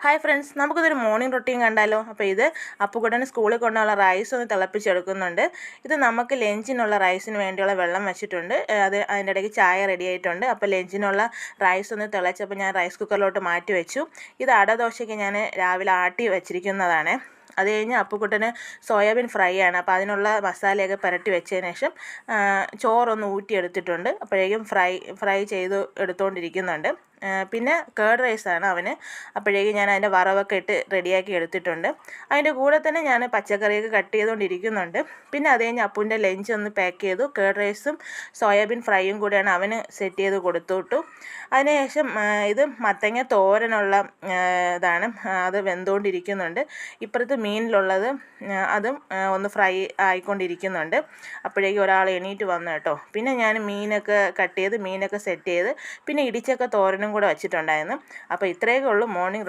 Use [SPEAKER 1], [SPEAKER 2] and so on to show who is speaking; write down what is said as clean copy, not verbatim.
[SPEAKER 1] Hi friends, നമുക്കിതൊരു morning routine കണ്ടാലോ. അപ്പോൾ ഇത് അപ്പുകുട്ടന് സ്കൂളിൽ കൊണ്ടുള്ള റൈസ് ഒന്ന് തിളപ്പിച്ചെടുക്കുന്നുണ്ട്. ഇത് നമുക്ക് ലഞ്ചിനുള്ള റൈസിന് വേണ്ടിയുള്ള വെള്ളം വെച്ചിട്ടുണ്ട്. അതിൻ്റെ ഇടയ്ക്ക് ചായ റെഡി ആയിട്ടുണ്ട്. അപ്പോൾ ലഞ്ചിനുള്ള റൈസ് ഒന്ന് തിളച്ചപ്പോൾ ഞാൻ റൈസ് കുക്കറിലോട്ട് മാറ്റി വെച്ചു. ഇത് അടദോശയ്ക്ക് ഞാൻ രാവിലെ ആട്ടി വെച്ചിരിക്കുന്നതാണ്. അത് കഴിഞ്ഞ് അപ്പുകുട്ടന് സോയാബീൻ ഫ്രൈ ആണ്. അപ്പോൾ അതിനുള്ള മസാലയൊക്കെ പുരട്ടി വെച്ചതിന് ശേഷം ചോറൊന്ന് ഊറ്റിയെടുത്തിട്ടുണ്ട്. അപ്പോഴേക്കും ഫ്രൈ ചെയ്ത് എടുത്തുകൊണ്ടിരിക്കുന്നുണ്ട്. പിന്നെ കേർഡ് റൈസാണ് അവന്. അപ്പോഴേക്കും ഞാൻ അതിൻ്റെ വറവൊക്കെ ഇട്ട് റെഡിയാക്കി എടുത്തിട്ടുണ്ട്. അതിൻ്റെ കൂടെ തന്നെ ഞാൻ പച്ചക്കറിയൊക്കെ കട്ട് ചെയ്തുകൊണ്ടിരിക്കുന്നുണ്ട്. പിന്നെ അത് കഴിഞ്ഞ് അപ്പുവിൻ്റെ ലഞ്ച് ഒന്ന് പാക്ക് ചെയ്തു. കേർഡ് റൈസും സോയാബീൻ ഫ്രൈയും കൂടെയാണ് അവന് സെറ്റ് ചെയ്ത് കൊടുത്തുവിട്ടു. അതിനുശേഷം ഇത് മത്തങ്ങ തോരനുള്ള ഇതാണ്, അത് വെന്തുകൊണ്ടിരിക്കുന്നുണ്ട്. ഇപ്പുറത്ത് മീനിലുള്ളത് അതും ഒന്ന് ഫ്രൈ ആയിക്കൊണ്ടിരിക്കുന്നുണ്ട്. അപ്പോഴേക്കും ഒരാൾ എണീറ്റ് വന്നു കേട്ടോ. പിന്നെ ഞാൻ മീനൊക്കെ കട്ട് ചെയ്ത് മീനൊക്കെ സെറ്റ് ചെയ്ത് പിന്നെ ഇടിച്ചക്ക തോരനും കൂടെ വെച്ചിട്ടുണ്ടായിരുന്നു. അപ്പോൾ ഇത്രയൊക്കെ ഉള്ളൂ മോർണിംഗ്